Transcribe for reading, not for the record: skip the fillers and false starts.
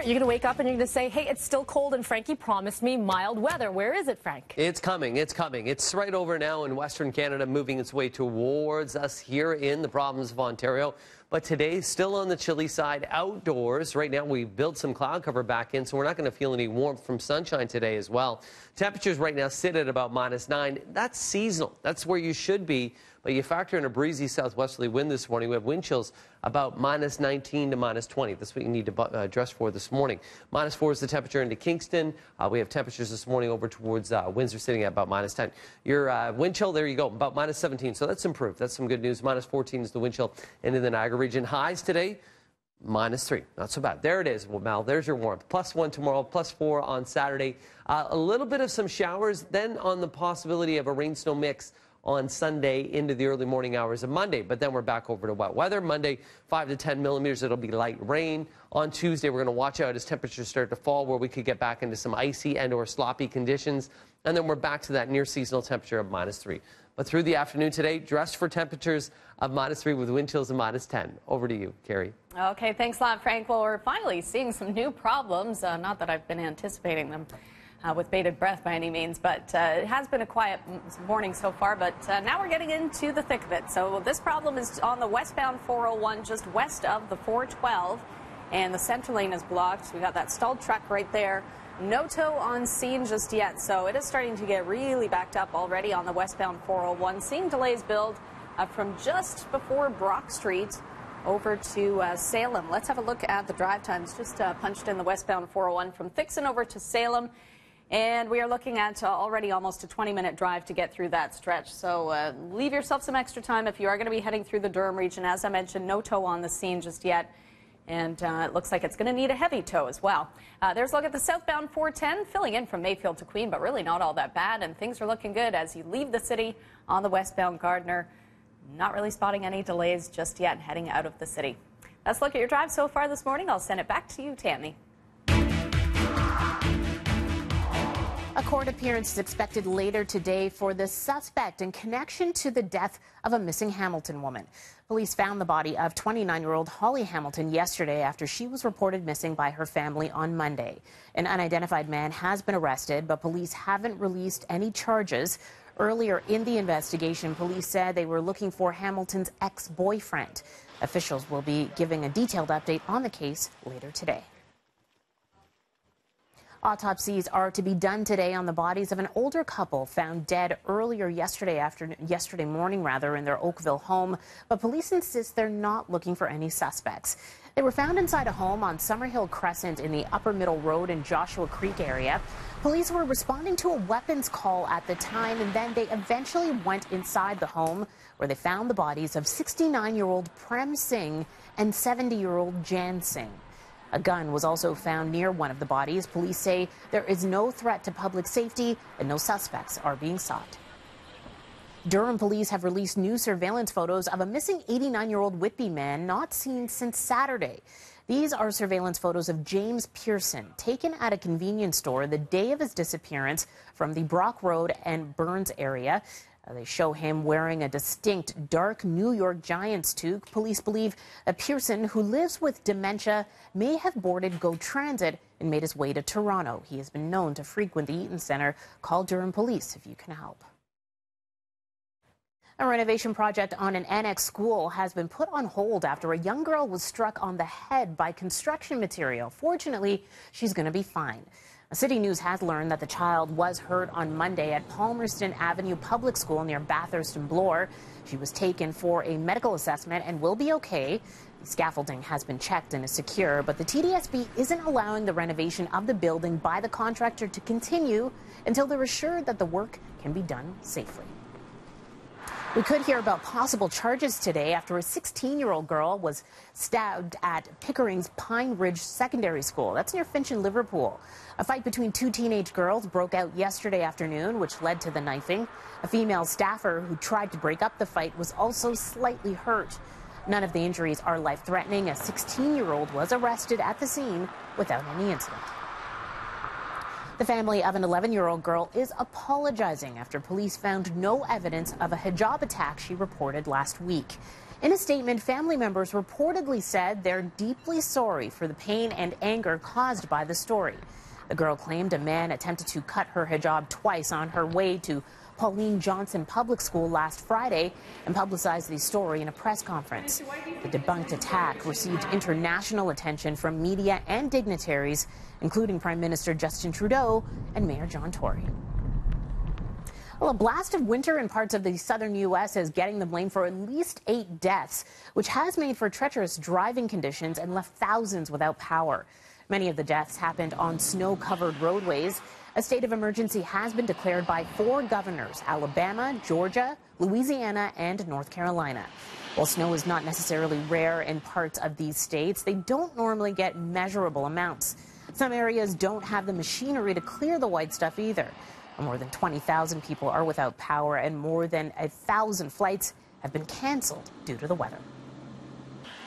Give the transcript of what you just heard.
You're going to wake up and you're going to say, hey, it's still cold and Frankie promised me mild weather. Where is it, Frank? It's coming. It's coming. It's right over now in Western Canada, moving its way towards us here in the province of Ontario. But today, still on the chilly side outdoors. Right now, we've built some cloud cover back in, so we're not going to feel any warmth from sunshine today as well. Temperatures right now sit at about -9. That's seasonal. That's where you should be. But you factor in a breezy southwesterly wind this morning. We have wind chills about -19 to -20. That's what you need to dress for this morning. -4 is the temperature into Kingston. We have temperatures this morning over towards Windsor sitting at about -10. Your wind chill, there you go, about -17. So that's improved. That's some good news. -14 is the wind chill into the Niagara region. Highs today, -3. Not so bad. There it is. Well, Mal, there's your warmth. +1 tomorrow, +4 on Saturday. A little bit of some showers, then on the possibility of a rain-snow mix on Sunday into the early morning hours of Monday. But then we're back over to wet weather. Monday, 5 to 10 millimeters. It'll be light rain. On Tuesday, we're going to watch out as temperatures start to fall, where we could get back into some icy and or sloppy conditions. And then we're back to that near seasonal temperature of -3. But through the afternoon today, dress for temperatures of -3 with wind chills of -10. Over to you, Carrie. Okay, thanks a lot, Frank. Well, we're finally seeing some new problems. Not that I've been anticipating them with bated breath by any means, but it has been a quiet morning so far, but now we're getting into the thick of it. So this problem is on the westbound 401, just west of the 412, and the center lane is blocked. We got that stalled truck right there. No tow on scene just yet, so it is starting to get really backed up already on the westbound 401. Seeing delays build from just before Brock Street over to Salem. Let's have a look at the drive times. Just punched in the westbound 401 from Thixon over to Salem. And we are looking at already almost a 20-minute drive to get through that stretch. So leave yourself some extra time if you are going to be heading through the Durham region. As I mentioned, no tow on the scene just yet. And it looks like it's going to need a heavy tow as well. There's a look at the southbound 410, filling in from Mayfield to Queen, but really not all that bad. And things are looking good as you leave the city on the westbound Gardiner. Not really spotting any delays just yet heading out of the city. Let's look at your drive so far this morning. I'll send it back to you, Tammy. A court appearance is expected later today for the suspect in connection to the death of a missing Hamilton woman. Police found the body of 29-year-old Holly Hamilton yesterday after she was reported missing by her family on Monday. An unidentified man has been arrested, but police haven't released any charges. Earlier in the investigation, police said they were looking for Hamilton's ex-boyfriend. Officials will be giving a detailed update on the case later today. Autopsies are to be done today on the bodies of an older couple found dead earlier yesterday morning in their Oakville home, but police insist they're not looking for any suspects. They were found inside a home on Summerhill Crescent in the Upper Middle Road and Joshua Creek area. Police were responding to a weapons call at the time, and then they eventually went inside the home where they found the bodies of 69-year-old Prem Singh and 70-year-old Jan Singh. A gun was also found near one of the bodies. Police say there is no threat to public safety and no suspects are being sought. Durham police have released new surveillance photos of a missing 89-year-old Whitby man not seen since Saturday. These are surveillance photos of James Pearson, taken at a convenience store the day of his disappearance from the Brock Road and Burns area. They show him wearing a distinct dark New York Giants toque. Police believe that Pearson, who lives with dementia, may have boarded GO Transit and made his way to Toronto. He has been known to frequent the Eaton Centre. Call Durham Police if you can help. A renovation project on an annex school has been put on hold after a young girl was struck on the head by construction material. Fortunately, she's going to be fine. City News has learned that the child was hurt on Monday at Palmerston Avenue Public School near Bathurst and Bloor. She was taken for a medical assessment and will be okay. The scaffolding has been checked and is secure, but the TDSB isn't allowing the renovation of the building by the contractor to continue until they're assured that the work can be done safely. We could hear about possible charges today after a 16-year-old girl was stabbed at Pickering's Pine Ridge Secondary School. That's near Finch and Liverpool. A fight between two teenage girls broke out yesterday afternoon, which led to the knifing. A female staffer who tried to break up the fight was also slightly hurt. None of the injuries are life-threatening. A 16-year-old was arrested at the scene without any incident. The family of an 11-year-old girl is apologizing after police found no evidence of a hijab attack she reported last week. In a statement, family members reportedly said they're deeply sorry for the pain and anger caused by the story. The girl claimed a man attempted to cut her hijab twice on her way to Pauline Johnson Public School last Friday and publicized the story in a press conference. The debunked attack received international attention from media and dignitaries, including Prime Minister Justin Trudeau and Mayor John Tory. Well, a blast of winter in parts of the southern U.S. is getting the blame for at least 8 deaths, which has made for treacherous driving conditions and left thousands without power. Many of the deaths happened on snow-covered roadways. A state of emergency has been declared by 4 governors: Alabama, Georgia, Louisiana, and North Carolina. While snow is not necessarily rare in parts of these states, they don't normally get measurable amounts. Some areas don't have the machinery to clear the white stuff either. More than 20,000 people are without power, and more than 1,000 flights have been canceled due to the weather.